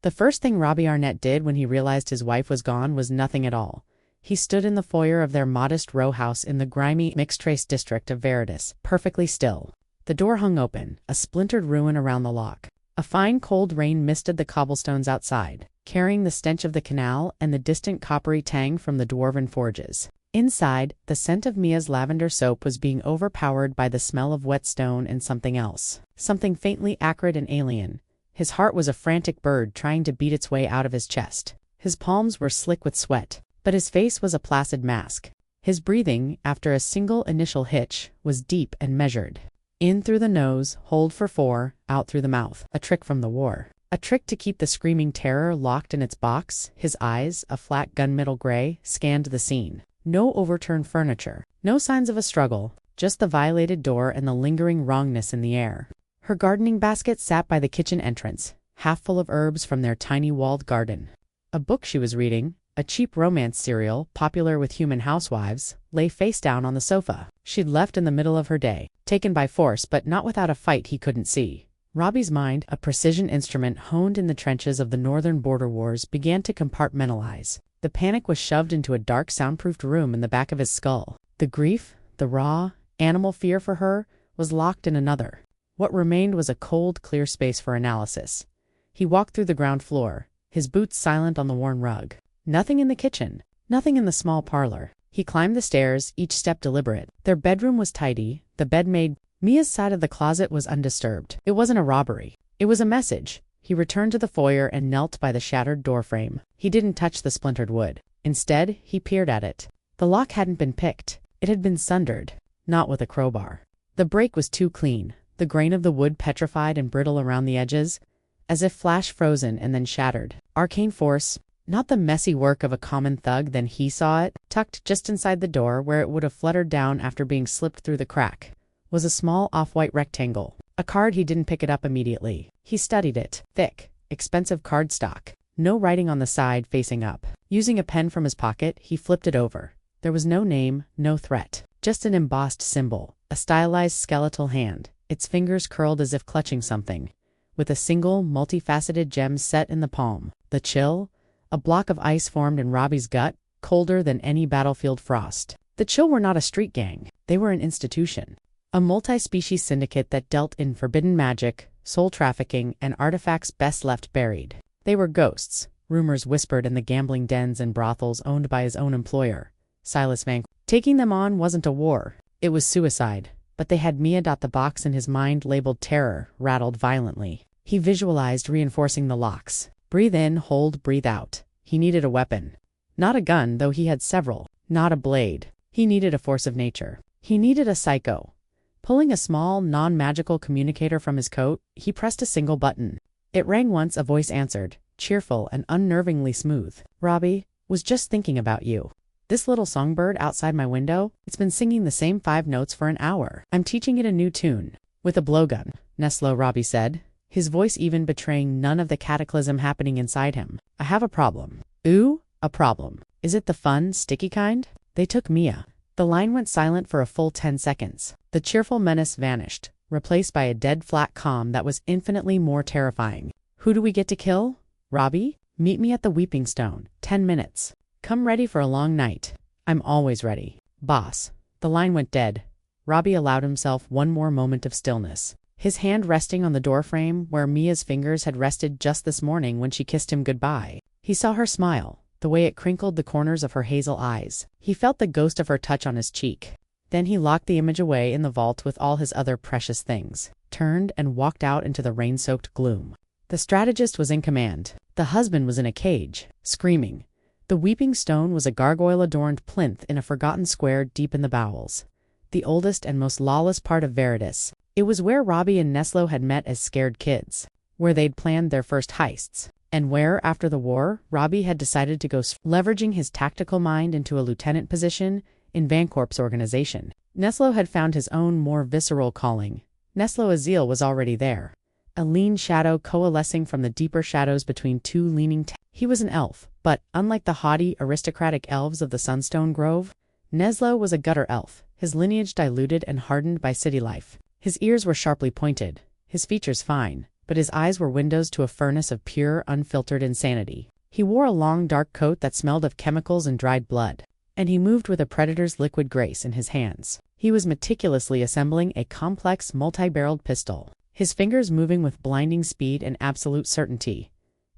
The first thing Robbie Arnet did when he realized his wife was gone was nothing at all. He stood in the foyer of their modest row house in the grimy, mixed-race district of Veritas, perfectly still. The door hung open, a splintered ruin around the lock. A fine cold rain misted the cobblestones outside, carrying the stench of the canal and the distant coppery tang from the dwarven forges. Inside, the scent of Mia's lavender soap was being overpowered by the smell of wet stone and something else. Something faintly acrid and alien. His heart was a frantic bird trying to beat its way out of his chest. His palms were slick with sweat, but his face was a placid mask. His breathing, after a single initial hitch, was deep and measured. In through the nose, hold for 4, out through the mouth. A trick from the war. A trick to keep the screaming terror locked in its box. His eyes, a flat gunmetal gray, scanned the scene. No overturned furniture. No signs of a struggle. Just the violated door and the lingering wrongness in the air. Her gardening basket sat by the kitchen entrance, half full of herbs from their tiny walled garden. A book she was reading, a cheap romance serial popular with human housewives, lay face down on the sofa. She'd left in the middle of her day, taken by force but not without a fight he couldn't see. Robbie's mind, a precision instrument honed in the trenches of the northern border wars, began to compartmentalize. The panic was shoved into a dark, soundproofed room in the back of his skull. The grief, the raw, animal fear for her, was locked in another. What remained was a cold, clear space for analysis. He walked through the ground floor, his boots silent on the worn rug. Nothing in the kitchen, nothing in the small parlor. He climbed the stairs, each step deliberate. Their bedroom was tidy, the bed made. Mia's side of the closet was undisturbed. It wasn't a robbery. It was a message. He returned to the foyer and knelt by the shattered doorframe. He didn't touch the splintered wood. Instead, he peered at it. The lock hadn't been picked. It had been sundered, not with a crowbar. The break was too clean, the grain of the wood petrified and brittle around the edges, as if flash frozen and then shattered. Arcane force, not the messy work of a common thug. Then he saw it, tucked just inside the door where it would have fluttered down after being slipped through the crack, was a small off-white rectangle. A card. He didn't pick it up immediately. He studied it. Thick, expensive cardstock. No writing on the side facing up. Using a pen from his pocket, he flipped it over. There was no name, no threat. Just an embossed symbol. A stylized skeletal hand, its fingers curled as if clutching something, with a single, multifaceted gem set in the palm. The chill, a block of ice formed in Robbie's gut, colder than any battlefield frost. The Chill were not a street gang. They were an institution. A multi-species syndicate that dealt in forbidden magic, soul trafficking, and artifacts best left buried. They were ghosts, rumors whispered in the gambling dens and brothels owned by his own employer, Silas Van. Taking them on wasn't a war. It was suicide. But they had Mia. The box in his mind labeled terror rattled violently. He visualized reinforcing the locks. Breathe in, hold, breathe out. He needed a weapon. Not a gun, though he had several. Not a blade. He needed a force of nature. He needed a psycho. Pulling a small, non-magical communicator from his coat, he pressed a single button. It rang once. A voice answered, cheerful and unnervingly smooth. Robbie, was just thinking about you. This little songbird outside my window, it's been singing the same 5 notes for an hour. I'm teaching it a new tune. With a blowgun, Neslo, Robbie said, his voice even betraying none of the cataclysm happening inside him. I have a problem. Ooh, a problem. Is it the fun, sticky kind? They took Mia. The line went silent for a full 10 seconds. The cheerful menace vanished, replaced by a dead flat calm that was infinitely more terrifying. Who do we get to kill? Robbie? Meet me at the Weeping Stone. 10 minutes. Come ready for a long night. I'm always ready. Boss. The line went dead. Robbie allowed himself one more moment of stillness, his hand resting on the doorframe where Mia's fingers had rested just this morning when she kissed him goodbye. He saw her smile, the way it crinkled the corners of her hazel eyes. He felt the ghost of her touch on his cheek. Then he locked the image away in the vault with all his other precious things, turned and walked out into the rain-soaked gloom. The strategist was in command. The husband was in a cage, screaming. The Weeping Stone was a gargoyle-adorned plinth in a forgotten square deep in the bowels, the oldest and most lawless part of Veritas. It was where Robbie and Neslo had met as scared kids, where they'd planned their first heists, and where, after the war, Robbie had decided to go leveraging his tactical mind into a lieutenant position in Vancorp's organization. Neslo had found his own more visceral calling. Neslo Azile was already there, a lean shadow coalescing from the deeper shadows between 2 leaning He was an elf, but, unlike the haughty, aristocratic elves of the Sunstone Grove, Neslo was a gutter elf, his lineage diluted and hardened by city life. His ears were sharply pointed, his features fine, but his eyes were windows to a furnace of pure, unfiltered insanity. He wore a long, dark coat that smelled of chemicals and dried blood, and he moved with a predator's liquid grace in his hands. He was meticulously assembling a complex, multi-barreled pistol, his fingers moving with blinding speed and absolute certainty.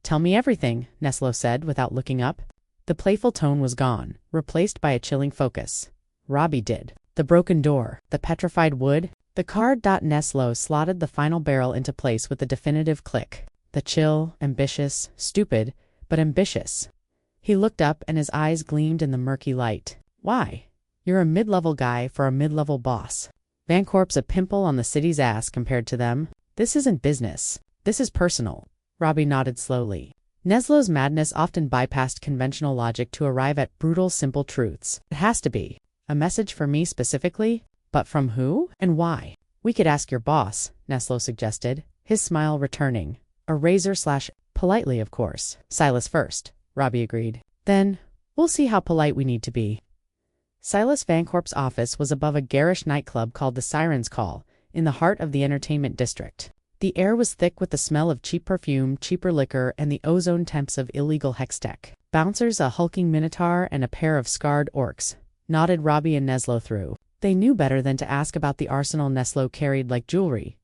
"Tell me everything," Neslo said without looking up. The playful tone was gone, replaced by a chilling focus. Robbie did. The broken door, the petrified wood, the card. Neslo slotted the final barrel into place with a definitive click. The chill, ambitious, stupid, but ambitious. He looked up and his eyes gleamed in the murky light. "Why? You're a mid-level guy for a mid-level boss. Vancorp's a pimple on the city's ass compared to them. This isn't business. This is personal." Robbie nodded slowly. Neslo's madness often bypassed conventional logic to arrive at brutal, simple truths. "It has to be. A message for me specifically? But from who? And why?" "We could ask your boss," Neslo suggested, his smile returning. "A razor/politely, of course." "Silas first," Robbie agreed. "Then, we'll see how polite we need to be." Silas Vancorp's office was above a garish nightclub called the Siren's Call, in the heart of the entertainment district. The air was thick with the smell of cheap perfume, cheaper liquor, and the ozone temps of illegal hextech. Bouncers, a hulking minotaur, and a pair of scarred orcs nodded Robbie and Neslo through. They knew better than to ask about the arsenal Neslo carried like jewelry.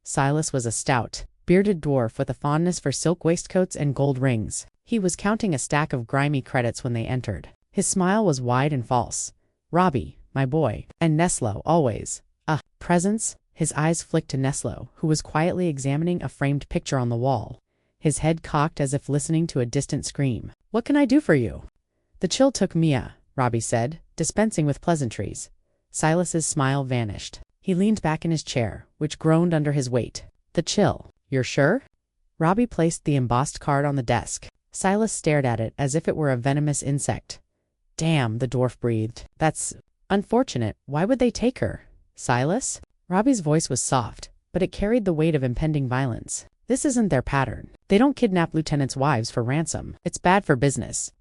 Silas was a stout, bearded dwarf with a fondness for silk waistcoats and gold rings. He was counting a stack of grimy credits when they entered. His smile was wide and false. "Robbie, my boy," and Neslo, always. Presence. His eyes flicked to Neslo, who was quietly examining a framed picture on the wall, his head cocked as if listening to a distant scream. "What can I do for you?" "The chill took Mia," Robbie said, dispensing with pleasantries. Silas's smile vanished. He leaned back in his chair, which groaned under his weight. "The chill. You're sure?" Robbie placed the embossed card on the desk. Silas stared at it as if it were a venomous insect. "Damn," the dwarf breathed. "That's unfortunate. Why would they take her?" "Silas?" Robbie's voice was soft, but it carried the weight of impending violence. "This isn't their pattern. They don't kidnap lieutenants' wives for ransom. It's bad for business."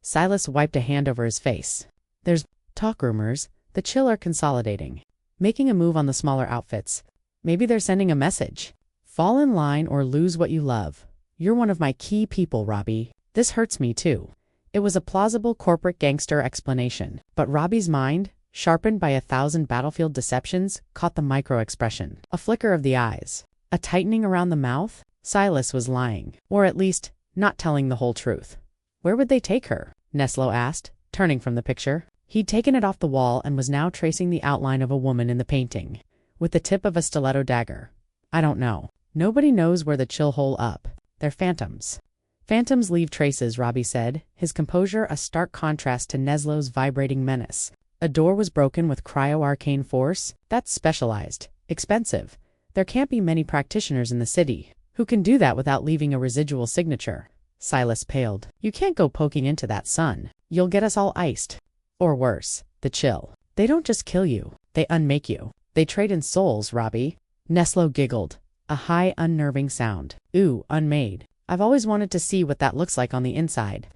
Silas wiped a hand over his face. "There's talk rumors. The chill are consolidating, making a move on the smaller outfits. Maybe they're sending a message. Fall in line or lose what you love. You're one of my key people, Robbie. This hurts me too." It was a plausible corporate gangster explanation, but Robbie's mind, sharpened by 1,000 battlefield deceptions, caught the micro-expression. A flicker of the eyes. A tightening around the mouth. Silas was lying, or at least, not telling the whole truth. "Where would they take her?" Neslo asked, turning from the picture. He'd taken it off the wall and was now tracing the outline of a woman in the painting, with the tip of a stiletto dagger. "I don't know. Nobody knows where the chill hole up. They're phantoms." "Phantoms leave traces," Robbie said, his composure a stark contrast to Neslo's vibrating menace. "A door was broken with cryo-arcane force? That's specialized. Expensive. There can't be many practitioners in the city who can do that without leaving a residual signature." Silas paled. "You can't go poking into that sun. You'll get us all iced. Or worse, the chill. They don't just kill you. They unmake you. They trade in souls, Robbie." Neslo giggled. A high, unnerving sound. "Ooh, unmade. I've always wanted to see what that looks like on the inside."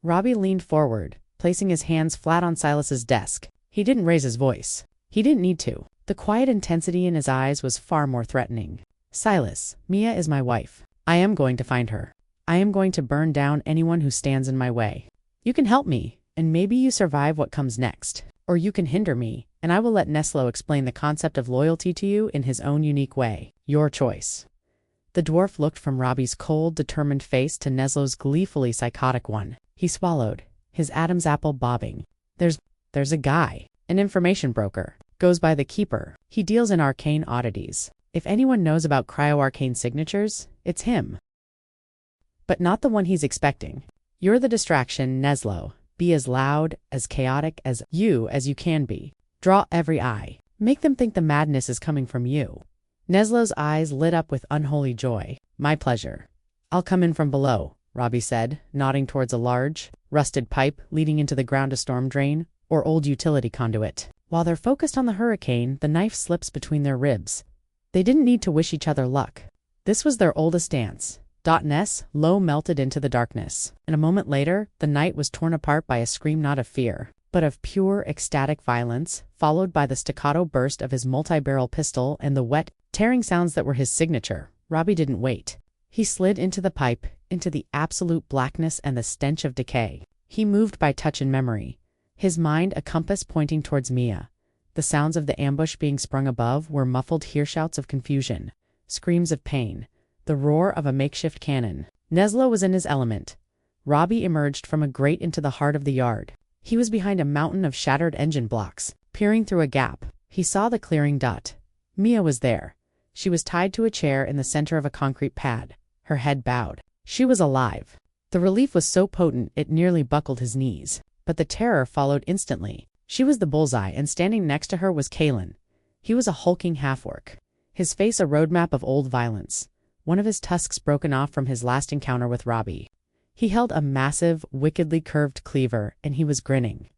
Robbie leaned forward, placing his hands flat on Silas's desk. He didn't raise his voice. He didn't need to. The quiet intensity in his eyes was far more threatening. "Silas, Mia is my wife. I am going to find her. I am going to burn down anyone who stands in my way. You can help me, and maybe you survive what comes next. Or you can hinder me, and I will let Neslo explain the concept of loyalty to you in his own unique way. Your choice." The dwarf looked from Robbie's cold, determined face to Neslo's gleefully psychotic one. He swallowed, his Adam's apple bobbing. There's a guy, an information broker, goes by the Keeper. He deals in arcane oddities. If anyone knows about cryo-arcane signatures, it's him. But not the one he's expecting. You're the distraction, Neslo. Be as loud, as chaotic as you can be. Draw every eye. Make them think the madness is coming from you. Neslo's eyes lit up with unholy joy. "My pleasure. I'll come in from below," Robbie said, nodding towards a large, rusted pipe leading into the ground, a storm drain, or old utility conduit. While they're focused on the hurricane, the knife slips between their ribs. They didn't need to wish each other luck. This was their oldest dance. Ness low melted into the darkness, and a moment later, the night was torn apart by a scream not of fear, but of pure, ecstatic violence, followed by the staccato burst of his multi-barrel pistol and the wet, tearing sounds that were his signature. Robbie didn't wait. He slid into the pipe, into the absolute blackness and the stench of decay. He moved by touch and memory, his mind a compass pointing towards Mia. The sounds of the ambush being sprung above were muffled hearshouts of confusion, screams of pain, the roar of a makeshift cannon. Neslo was in his element. Robbie emerged from a grate into the heart of the yard. He was behind a mountain of shattered engine blocks. Peering through a gap, he saw the clearing dot. Mia was there. She was tied to a chair in the center of a concrete pad, her head bowed. She was alive. The relief was so potent it nearly buckled his knees. But the terror followed instantly. She was the bullseye, and standing next to her was Kalen. He was a hulking half-orc, his face a roadmap of old violence, one of his tusks broken off from his last encounter with Robbie. He held a massive, wickedly curved cleaver, and he was grinning.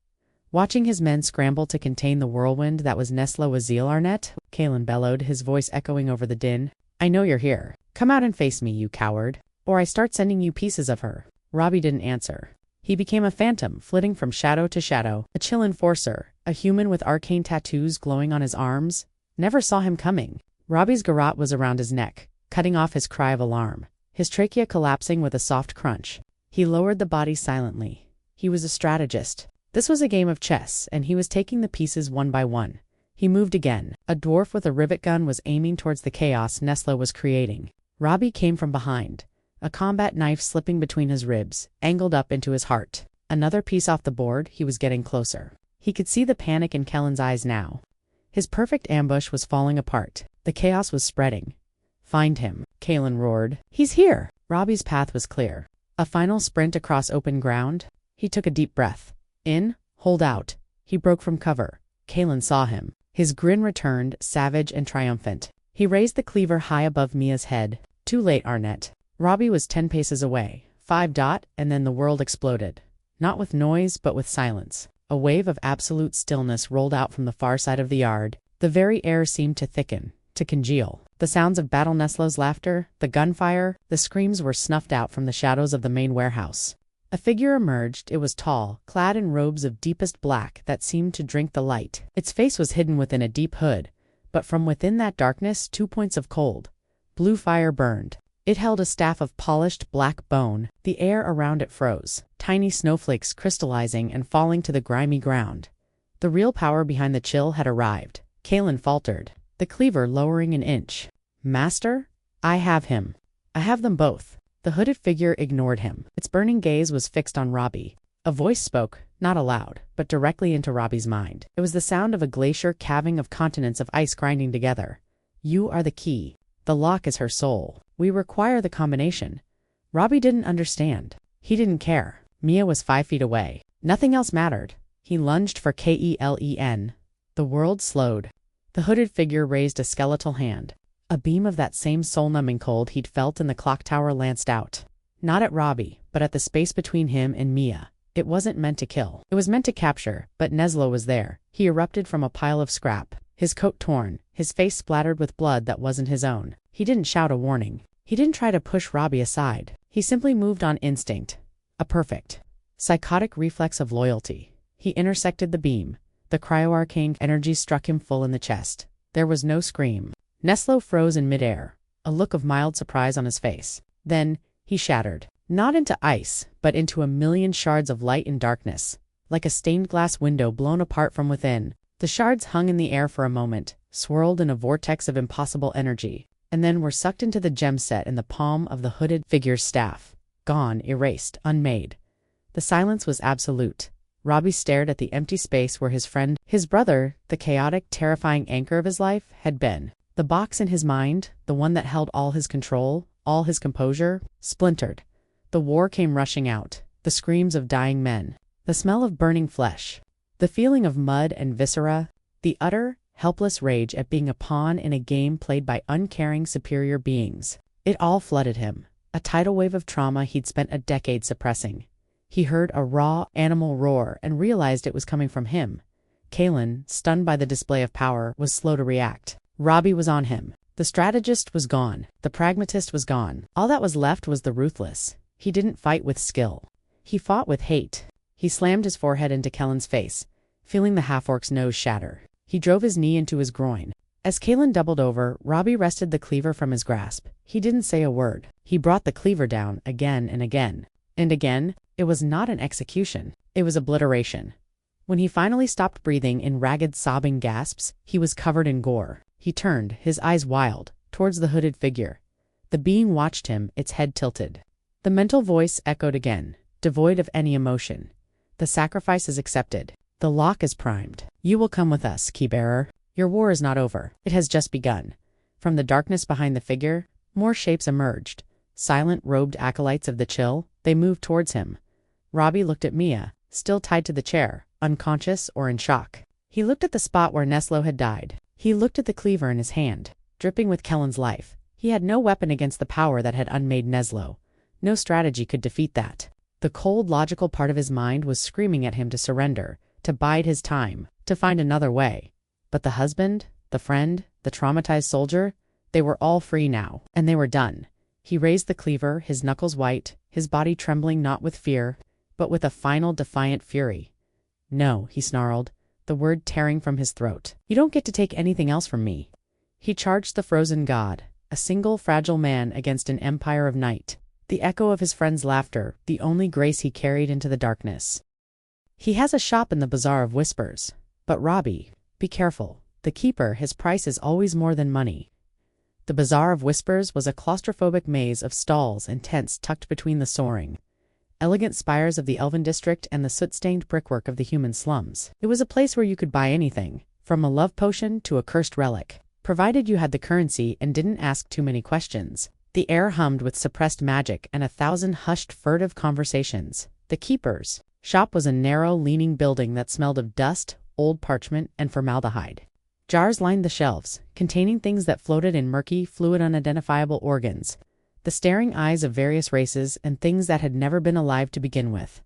Watching his men scramble to contain the whirlwind that was Neslo Azile Arnet, Kalen bellowed, his voice echoing over the din. "I know you're here. Come out and face me, you coward, or I start sending you pieces of her." Robbie didn't answer. He became a phantom, flitting from shadow to shadow, a chill enforcer, a human with arcane tattoos glowing on his arms. Never saw him coming. Robbie's garrote was around his neck, cutting off his cry of alarm, his trachea collapsing with a soft crunch. He lowered the body silently. He was a strategist. This was a game of chess, and he was taking the pieces one by one. He moved again. A dwarf with a rivet gun was aiming towards the chaos Neslo was creating. Robbie came from behind, a combat knife slipping between his ribs, angled up into his heart. Another piece off the board, he was getting closer. He could see the panic in Kellen's eyes now. His perfect ambush was falling apart. The chaos was spreading. "Find him," Kalen roared. "He's here!" Robbie's path was clear. A final sprint across open ground. He took a deep breath. In, hold out. He broke from cover. Kalen saw him. His grin returned, savage and triumphant. He raised the cleaver high above Mia's head. Too late, Arnet. Robbie was 10 paces away. 5 dot, and then the world exploded. Not with noise, but with silence. A wave of absolute stillness rolled out from the far side of the yard. The very air seemed to thicken, to congeal. The sounds of Battle Neslo's laughter, the gunfire, the screams were snuffed out from the shadows of the main warehouse. A figure emerged. It was tall, clad in robes of deepest black that seemed to drink the light. Its face was hidden within a deep hood, but from within that darkness 2 points of cold, blue fire burned. It held a staff of polished black bone. The air around it froze, tiny snowflakes crystallizing and falling to the grimy ground. The real power behind the chill had arrived. Kalen faltered, the cleaver lowering an inch. "Master? I have him. I have them both." The hooded figure ignored him. Its burning gaze was fixed on Robbie. A voice spoke, not aloud, but directly into Robbie's mind. It was the sound of a glacier calving of continents of ice grinding together. "You are the key. The lock is her soul. We require the combination." Robbie didn't understand. He didn't care. Mia was 5 feet away. Nothing else mattered. He lunged for Kelen. The world slowed. The hooded figure raised a skeletal hand. A beam of that same soul-numbing cold he'd felt in the clock tower lanced out. Not at Robbie, but at the space between him and Mia. It wasn't meant to kill. It was meant to capture, but Neslo was there. He erupted from a pile of scrap, his coat torn, his face splattered with blood that wasn't his own. He didn't shout a warning. He didn't try to push Robbie aside. He simply moved on instinct. A perfect, psychotic reflex of loyalty. He intersected the beam. The cryo-arcane energy struck him full in the chest. There was no scream. Neslo froze in midair, a look of mild surprise on his face. Then, he shattered. Not into ice, but into a million shards of light and darkness. Like a stained glass window blown apart from within. The shards hung in the air for a moment, swirled in a vortex of impossible energy, and then were sucked into the gem set in the palm of the hooded figure's staff. Gone, erased, unmade. The silence was absolute. Robbie stared at the empty space where his friend, his brother, the chaotic, terrifying anchor of his life, had been. The box in his mind, the one that held all his control, all his composure, splintered. The war came rushing out, the screams of dying men, the smell of burning flesh, the feeling of mud and viscera, the utter, helpless rage at being a pawn in a game played by uncaring superior beings. It all flooded him, a tidal wave of trauma he'd spent a decade suppressing. He heard a raw, animal roar and realized it was coming from him. Kalen, stunned by the display of power, was slow to react. Robbie was on him. The strategist was gone. The pragmatist was gone. All that was left was the ruthless. He didn't fight with skill. He fought with hate. He slammed his forehead into Kellen's face, feeling the half-orc's nose shatter. He drove his knee into his groin. As Kalen doubled over, Robbie wrested the cleaver from his grasp. He didn't say a word. He brought the cleaver down again and again. And again, it was not an execution. It was obliteration. When he finally stopped breathing in ragged, sobbing gasps, he was covered in gore. He turned, his eyes wild, towards the hooded figure. The being watched him, its head tilted. The mental voice echoed again, devoid of any emotion. The sacrifice is accepted. The lock is primed. You will come with us, keybearer. Your war is not over. It has just begun. From the darkness behind the figure, more shapes emerged. Silent, robed acolytes of the chill, they moved towards him. Robbie looked at Mia, still tied to the chair, unconscious or in shock. He looked at the spot where Neslo had died. He looked at the cleaver in his hand, dripping with Kellen's life. He had no weapon against the power that had unmade Neslo. No strategy could defeat that. The cold, logical part of his mind was screaming at him to surrender, to bide his time, to find another way. But the husband, the friend, the traumatized soldier, they were all free now, and they were done. He raised the cleaver, his knuckles white, his body trembling not with fear, but with a final defiant fury. No, he snarled, the word tearing from his throat. You don't get to take anything else from me. He charged the frozen god, a single fragile man against an empire of night. The echo of his friend's laughter, the only grace he carried into the darkness. He has a shop in the Bazaar of Whispers. But Robbie, be careful. The keeper, his price is always more than money. The Bazaar of Whispers was a claustrophobic maze of stalls and tents tucked between the soaring, elegant spires of the elven district and the soot-stained brickwork of the human slums. It was a place where you could buy anything, from a love potion to a cursed relic, provided you had the currency and didn't ask too many questions. The air hummed with suppressed magic and 1,000 hushed, furtive conversations. The keeper's shop was a narrow, leaning building that smelled of dust, old parchment, and formaldehyde. Jars lined the shelves, containing things that floated in murky, fluid, unidentifiable organs, the staring eyes of various races and things that had never been alive to begin with.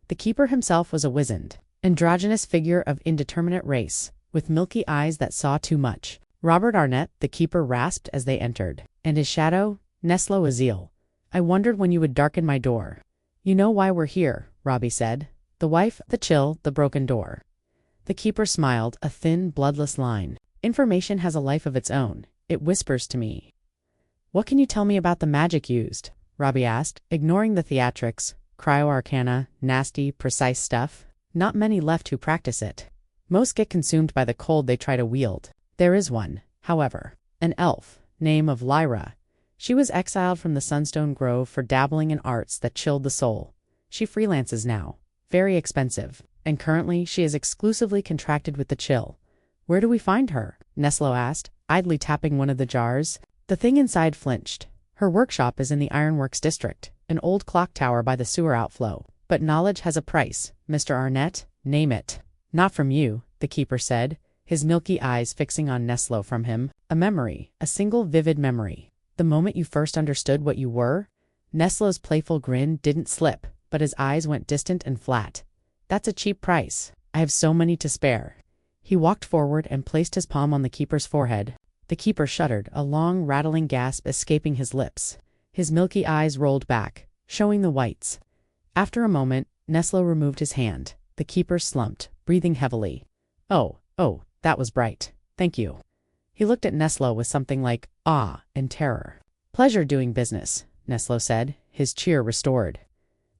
The keeper himself was a wizened, androgynous figure of indeterminate race, with milky eyes that saw too much. Robbie Arnet, the keeper, rasped as they entered. And his shadow, Neslo Azile. I wondered when you would darken my door. You know why we're here, Robbie said. The wife, the chill, the broken door. The keeper smiled, a thin, bloodless line. Information has a life of its own. It whispers to me. What can you tell me about the magic used? Robbie asked, ignoring the theatrics, cryo-arcana, nasty, precise stuff. Not many left who practice it. Most get consumed by the cold they try to wield. There is one, however, an elf, name of Lyra. She was exiled from the Sunstone Grove for dabbling in arts that chilled the soul. She freelances now. Very expensive. And currently she is exclusively contracted with the chill. Where do we find her? Neslo asked, idly tapping one of the jars. The thing inside flinched. Her workshop is in the Ironworks district, an old clock tower by the sewer outflow. But knowledge has a price, Mr. Arnet. Name it. Not from you, the keeper said, his milky eyes fixing on Neslo from him. A memory, a single vivid memory. The moment you first understood what you were? Neslo's playful grin didn't slip, but his eyes went distant and flat. That's a cheap price. I have so many to spare. He walked forward and placed his palm on the keeper's forehead. The keeper shuddered, a long, rattling gasp escaping his lips. His milky eyes rolled back, showing the whites. After a moment, Neslo removed his hand. The keeper slumped, breathing heavily. Oh, that was bright. Thank you. He looked at Neslo with something like awe and terror. Pleasure doing business, Neslo said, his cheer restored.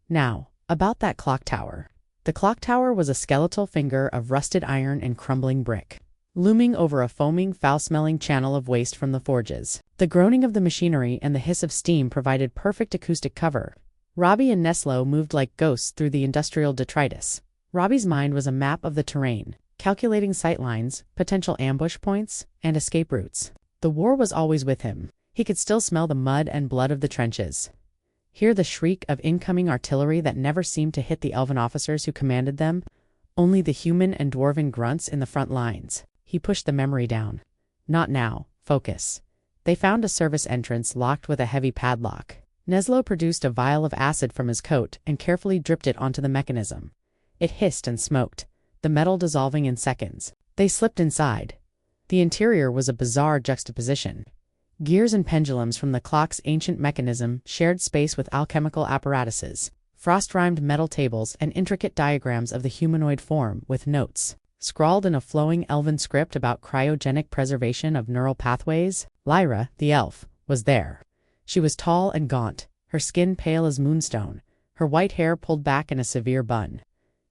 Now, about that clock tower. The clock tower was a skeletal finger of rusted iron and crumbling brick, looming over a foaming, foul-smelling channel of waste from the forges. The groaning of the machinery and the hiss of steam provided perfect acoustic cover. Robbie and Neslo moved like ghosts through the industrial detritus. Robbie's mind was a map of the terrain, calculating sightlines, potential ambush points, and escape routes. The war was always with him. He could still smell the mud and blood of the trenches. Hear the shriek of incoming artillery that never seemed to hit the elven officers who commanded them, only the human and dwarven grunts in the front lines. He pushed the memory down. Not now. Focus. They found a service entrance locked with a heavy padlock. Neslo produced a vial of acid from his coat and carefully dripped it onto the mechanism. It hissed and smoked, the metal dissolving in seconds. They slipped inside. The interior was a bizarre juxtaposition. Gears and pendulums from the clock's ancient mechanism shared space with alchemical apparatuses, frost-rimed metal tables and intricate diagrams of the humanoid form with notes. scrawled in a flowing elven script about cryogenic preservation of neural pathways. Lyra, the elf, was there. She was tall and gaunt, her skin pale as moonstone, her white hair pulled back in a severe bun.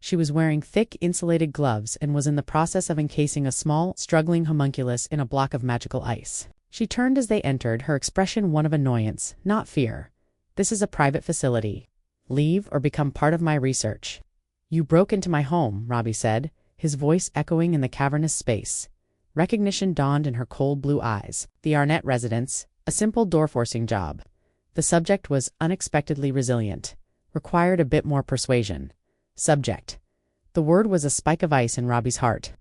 She was wearing thick, insulated gloves and was in the process of encasing a small, struggling homunculus in a block of magical ice. She turned as they entered, her expression one of annoyance, not fear. "This is a private facility. Leave or become part of my research." "You broke into my home," Robbie said, his voice echoing in the cavernous space. Recognition dawned in her cold blue eyes. The Arnet residence, a simple door-forcing job. The subject was unexpectedly resilient. Required a bit more persuasion. Subject. The word was a spike of ice in Robbie's heart.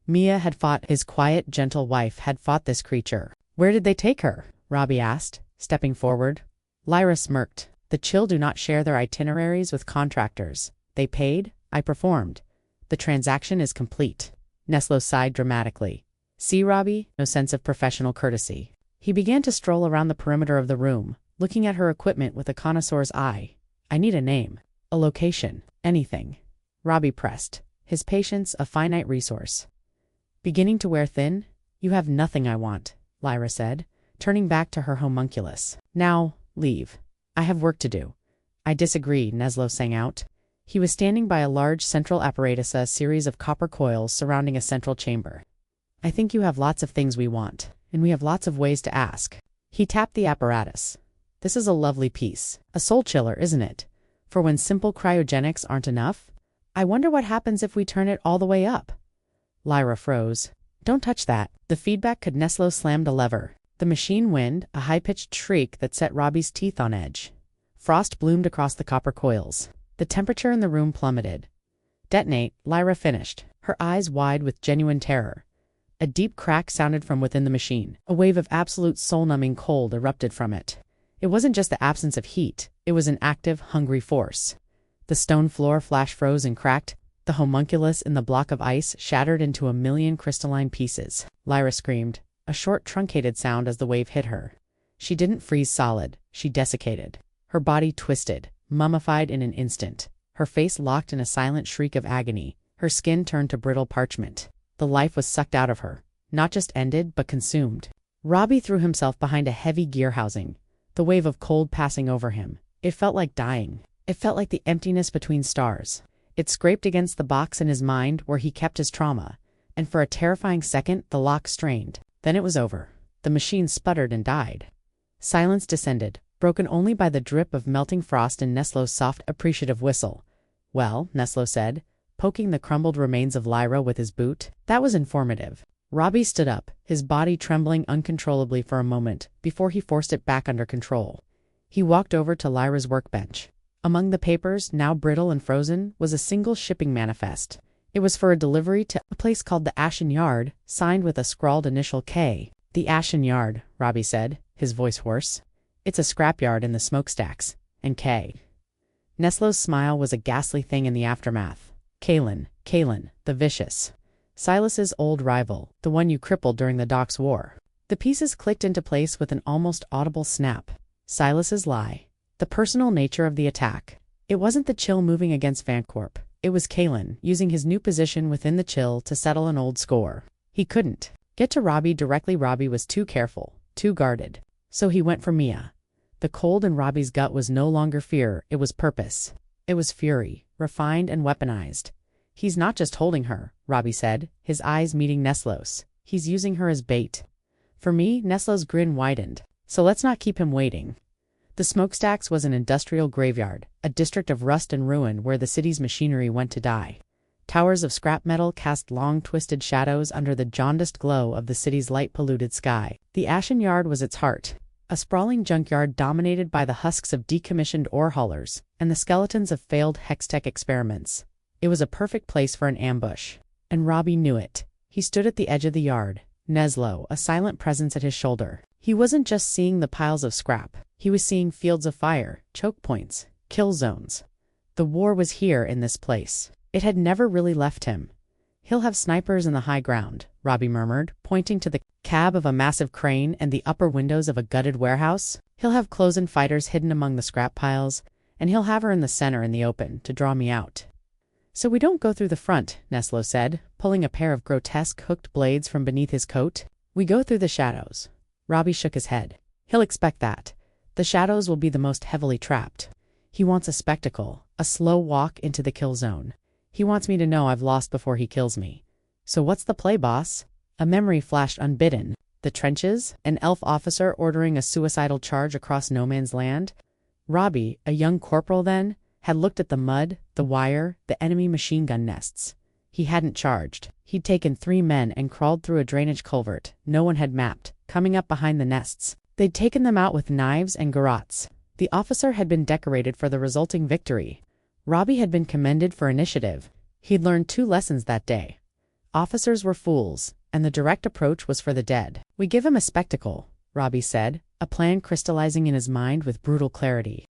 Mia had fought, his quiet, gentle wife had fought this creature. "Where did they take her?" Robbie asked, stepping forward. Lyra smirked. "The Chill do not share their itineraries with contractors. They paid, I performed. The transaction is complete." Neslo sighed dramatically. "See, Robbie? No sense of professional courtesy." He began to stroll around the perimeter of the room, looking at her equipment with a connoisseur's eye. "I need a name. A location. Anything." Robbie pressed, his patience a finite resource. "Beginning to wear thin? You have nothing I want," Lyra said, turning back to her homunculus. "Now, leave. I have work to do." "I disagree," Neslo sang out. He was standing by a large central apparatus, a series of copper coils surrounding a central chamber. "I think you have lots of things we want, and we have lots of ways to ask." He tapped the apparatus. "This is a lovely piece. A soul chiller, isn't it? For when simple cryogenics aren't enough? I wonder what happens if we turn it all the way up." Lyra froze. "Don't touch that." The feedback could. Neslo slammed a lever. The machine whined, a high-pitched shriek that set Robbie's teeth on edge. Frost bloomed across the copper coils. The temperature in the room plummeted. "Detonate," Lyra finished, her eyes wide with genuine terror. A deep crack sounded from within the machine. A wave of absolute soul-numbing cold erupted from it. It wasn't just the absence of heat, it was an active, hungry force. The stone floor flash froze and cracked. The homunculus in the block of ice shattered into a million crystalline pieces. Lyra screamed, a short truncated sound as the wave hit her. She didn't freeze solid, she desiccated. Her body twisted, mummified in an instant. Her face locked in a silent shriek of agony. Her skin turned to brittle parchment. The life was sucked out of her, not just ended, but consumed. Robbie threw himself behind a heavy gear housing, the wave of cold passing over him. It felt like dying. It felt like the emptiness between stars. It scraped against the box in his mind where he kept his trauma, and for a terrifying second the lock strained. Then it was over. The machine sputtered and died. Silence descended, broken only by the drip of melting frost and Neslo's soft, appreciative whistle. "Well," Neslo said, poking the crumbled remains of Lyra with his boot. "That was informative." Robbie stood up, his body trembling uncontrollably for a moment, before he forced it back under control. He walked over to Lyra's workbench. Among the papers, now brittle and frozen, was a single shipping manifest. It was for a delivery to a place called the Ashen Yard, signed with a scrawled initial K. "The Ashen Yard," Robbie said, his voice hoarse. "It's a scrapyard in the smokestacks. And K." Neslo's smile was a ghastly thing in the aftermath. Kalen, the vicious. Silas's old rival, the one you crippled during the Docks War. The pieces clicked into place with an almost audible snap. Silas's lie. The personal nature of the attack. It wasn't the Chill moving against Vancorp. It was Kalen, using his new position within the Chill to settle an old score. He couldn't get to Robbie directly. Robbie was too careful, too guarded. So he went for Mia. The cold in Robbie's gut was no longer fear, it was purpose. It was fury, refined and weaponized. "He's not just holding her," Robbie said, his eyes meeting Neslo's. "He's using her as bait." For me, Neslo's grin widened. "So let's not keep him waiting." The smokestacks was an industrial graveyard, a district of rust and ruin where the city's machinery went to die. Towers of scrap metal cast long twisted shadows under the jaundiced glow of the city's light-polluted sky. The Ashen Yard was its heart, a sprawling junkyard dominated by the husks of decommissioned ore haulers and the skeletons of failed Hextech experiments. It was a perfect place for an ambush, and Robbie knew it. He stood at the edge of the yard, Neslo, a silent presence at his shoulder. He wasn't just seeing the piles of scrap. He was seeing fields of fire, choke points, kill zones. The war was here in this place. It had never really left him. "He'll have snipers in the high ground," Robbie murmured, pointing to the cab of a massive crane and the upper windows of a gutted warehouse. "He'll have close-in fighters hidden among the scrap piles, and he'll have her in the center in the open to draw me out." So we don't go through the front, Neslo said, pulling a pair of grotesque hooked blades from beneath his coat. We go through the shadows. Robbie shook his head. He'll expect that. The shadows will be the most heavily trapped. He wants a spectacle, a slow walk into the kill zone. He wants me to know I've lost before he kills me. So what's the play, boss? A memory flashed unbidden. The trenches? An elf officer ordering a suicidal charge across no man's land? Robbie, a young corporal then, had looked at the mud, the wire, the enemy machine gun nests. He hadn't charged. He'd taken 3 men and crawled through a drainage culvert no one had mapped, coming up behind the nests. They'd taken them out with knives and garrots. The officer had been decorated for the resulting victory. Robbie had been commended for initiative. He'd learned 2 lessons that day. Officers were fools, and the direct approach was for the dead. We give him a spectacle, Robbie said, a plan crystallizing in his mind with brutal clarity.